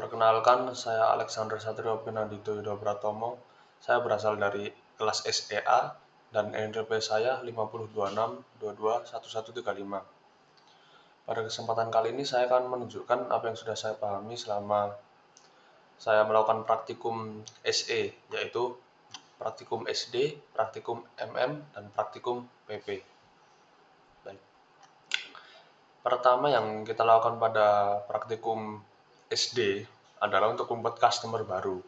Perkenalkan, saya Alexander Satrio Pinandito Yudo Pratomo. Saya berasal dari kelas SEA dan NRP saya 5026221135. Pada kesempatan kali ini saya akan menunjukkan apa yang sudah saya pahami selama saya melakukan praktikum SE, yaitu praktikum SD, praktikum MM, dan praktikum PP. Baik. Pertama yang kita lakukan pada praktikum SD adalah untuk membuat customer baru.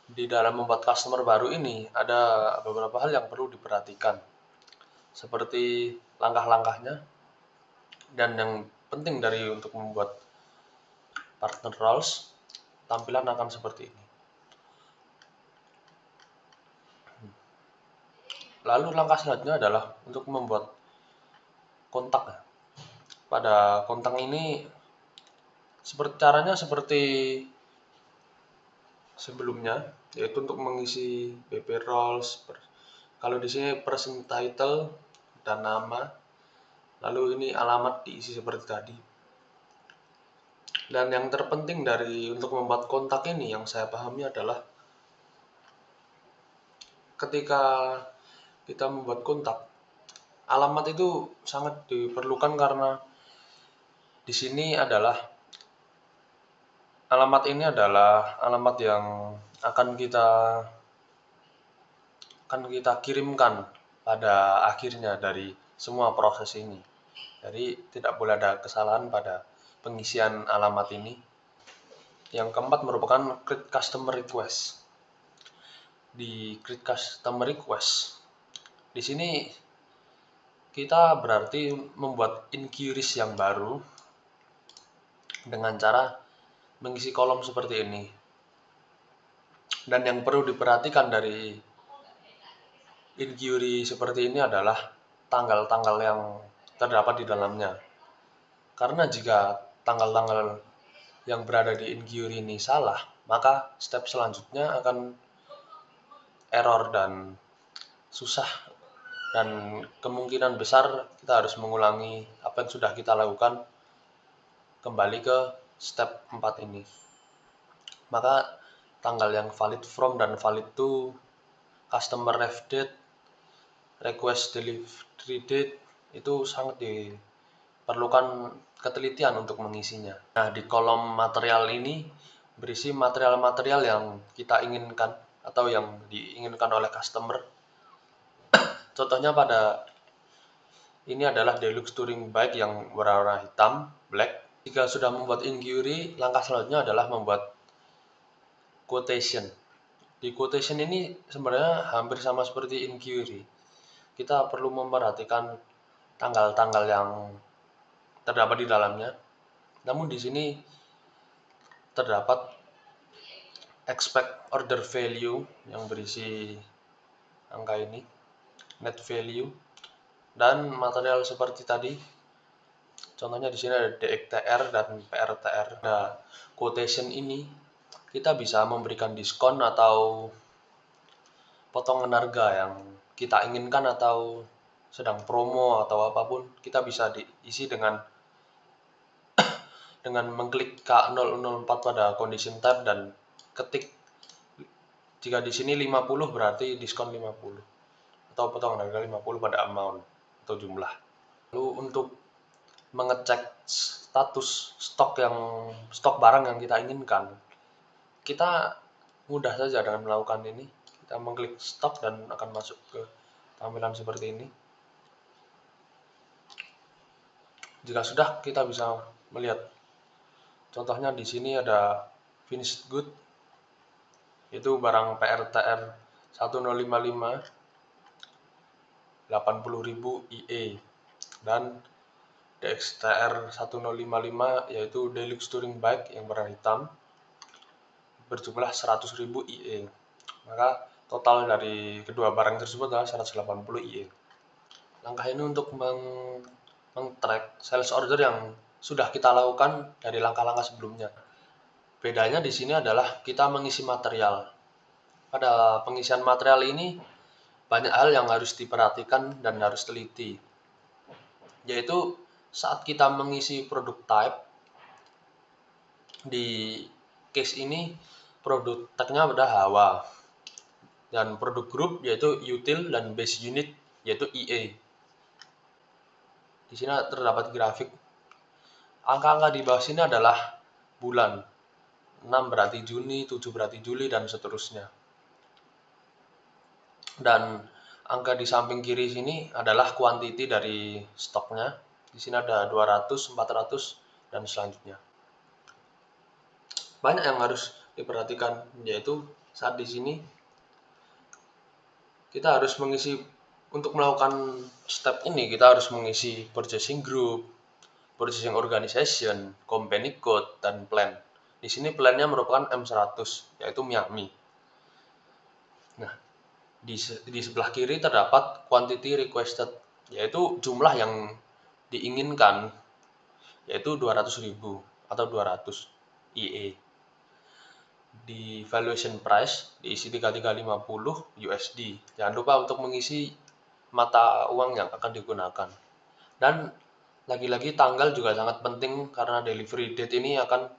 Di dalam membuat customer baru ini ada beberapa hal yang perlu diperhatikan, seperti langkah-langkahnya, dan yang penting dari untuk membuat partner roles, tampilan akan seperti ini. Lalu langkah selanjutnya adalah untuk membuat kontak. Pada kontak ini caranya seperti sebelumnya, yaitu untuk mengisi BP roles. Kalau di sini person title dan nama, lalu ini alamat diisi seperti tadi. Dan yang terpenting dari untuk membuat kontak ini yang saya pahami adalah ketika kita membuat kontak, alamat itu sangat diperlukan karena di sini adalah alamat ini adalah alamat yang akan kita kirimkan pada akhirnya dari semua proses ini. Jadi tidak boleh ada kesalahan pada pengisian alamat ini. Yang keempat merupakan create customer request. Di create customer request, di sini kita berarti membuat inquiries yang baru dengan cara mengisi kolom seperti ini. Dan yang perlu diperhatikan dari inquiry seperti ini adalah tanggal-tanggal yang terdapat di dalamnya. Karena jika tanggal-tanggal yang berada di inquiry ini salah, maka step selanjutnya akan error dan susah, dan kemungkinan besar kita harus mengulangi apa yang sudah kita lakukan kembali ke step 4 ini. Maka tanggal yang valid from dan valid to, customer ref date, request delivery date itu sangat diperlukan ketelitian untuk mengisinya. Nah, di kolom material ini berisi material-material yang kita inginkan atau yang diinginkan oleh customer. Contohnya pada ini adalah deluxe touring bike yang berwarna hitam, black. Jika sudah membuat inquiry, langkah selanjutnya adalah membuat quotation. Di quotation ini sebenarnya hampir sama seperti inquiry. Kita perlu memperhatikan tanggal-tanggal yang terdapat di dalamnya. Namun di sini terdapat expect order value yang berisi angka ini, net value, dan material seperti tadi. Contohnya di sini ada DXTR dan PRTR. Nah, quotation ini kita bisa memberikan diskon atau potongan harga yang kita inginkan atau sedang promo atau apapun. Kita bisa diisi dengan mengklik K004 pada condition tab dan ketik. Jika di sini 50 berarti diskon 50 atau potongan harga 50 pada amount atau jumlah. Lalu untuk mengecek status stok barang yang kita inginkan, kita mudah saja dengan melakukan ini. Kita mengklik stok dan akan masuk ke tampilan seperti ini. Jika sudah, kita bisa melihat. Contohnya di sini ada finished good, itu barang PRTR 1055 80.000 IE, dan DXTR 1055 yaitu deluxe touring bike yang warna hitam berjumlah 100.000 IE. Maka total dari kedua barang tersebut adalah 180 IE. Langkah ini untuk meng-track sales order yang sudah kita lakukan dari langkah-langkah sebelumnya. Bedanya di sini adalah kita mengisi material. Pada pengisian material ini banyak hal yang harus diperhatikan dan harus teliti. Yaitu saat kita mengisi product type, Di case ini produk tagnya adalah Hawa, dan produk grup yaitu util dan base unit yaitu EA. Di sini terdapat grafik. Angka-angka di bawah sini adalah bulan. 6 berarti Juni, 7 berarti Juli, dan seterusnya. Dan angka di samping kiri sini adalah kuantiti dari stoknya. Di sini ada 200, 400, dan selanjutnya. Banyak yang harus diperhatikan, yaitu saat di sini kita harus mengisi, untuk melakukan step ini kita harus mengisi purchasing group, purchasing organization, company code, dan plan. Di sini plannya merupakan M100 yaitu Miami. Nah, di sebelah kiri terdapat quantity requested, yaitu jumlah yang diinginkan, yaitu 200.000 atau 200 EA. Di valuation price diisi 3350 USD. Jangan lupa untuk mengisi mata uang yang akan digunakan. Dan lagi-lagi tanggal juga sangat penting, karena delivery date ini akan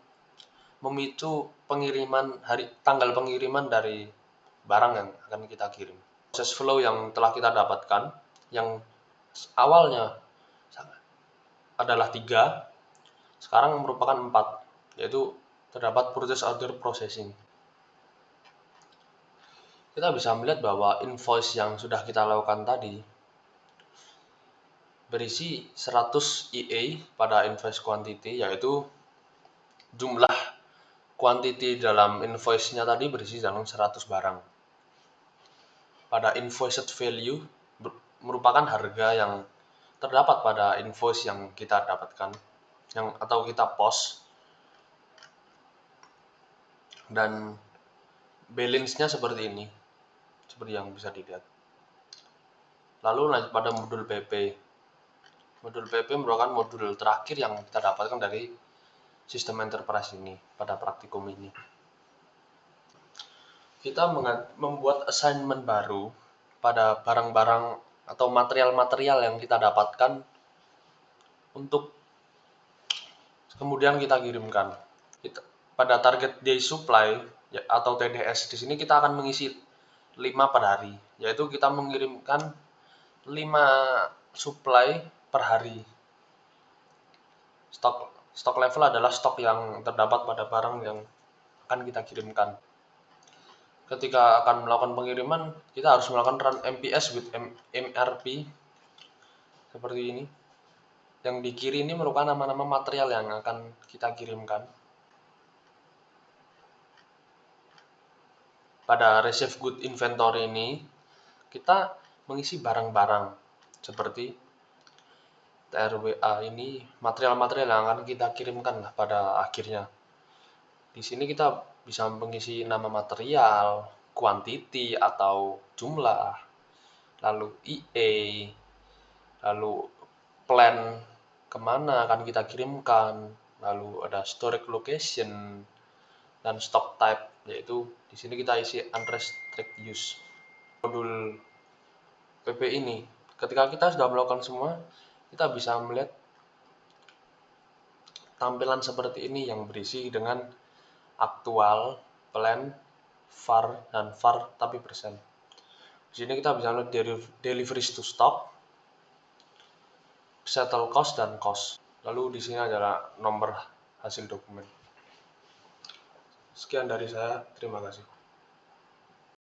memicu tanggal pengiriman dari barang yang akan kita kirim. Proses flow yang telah kita dapatkan, yang awalnya adalah 3, sekarang merupakan 4, yaitu terdapat purchase order processing. Kita bisa melihat bahwa invoice yang sudah kita lakukan tadi berisi 100 EA pada invoice quantity, yaitu jumlah quantity dalam invoice-nya tadi berisi dalam 100 barang. Pada invoiced value merupakan harga yang terdapat pada invoice yang kita dapatkan atau kita post, dan balance-nya seperti ini, seperti yang bisa dilihat. Lalu lanjut pada modul PP. Modul PP merupakan modul terakhir yang kita dapatkan dari sistem enterprise ini pada praktikum ini. Kita membuat assignment baru pada barang-barang atau material-material yang kita dapatkan untuk kemudian kita kirimkan. Pada target day supply atau TDS, di sini kita akan mengisi 5 per hari, yaitu kita mengirimkan 5 supply per hari. Stok level adalah stok yang terdapat pada barang yang akan kita kirimkan. Ketika akan melakukan pengiriman, kita harus melakukan run MPS with MRP seperti ini. Yang di kiri ini merupakan nama-nama material yang akan kita kirimkan. Pada receive good inventory ini, kita mengisi barang-barang seperti TRWA ini, material-material yang akan kita kirimkan pada akhirnya. Di sini kita bisa mengisi nama material, quantity atau jumlah, lalu EA, lalu plan kemana akan kita kirimkan, lalu ada storage location, dan stock type, yaitu di sini kita isi unrestricted use. Modul PP ini, ketika kita sudah melakukan semua, kita bisa melihat tampilan seperti ini yang berisi dengan aktual, plan, var, dan var tapi persen. Di sini kita bisa melihat deliveries to stock, settle cost, dan cost. Lalu di sini adalah nomor hasil dokumen. Sekian dari saya, terima kasih.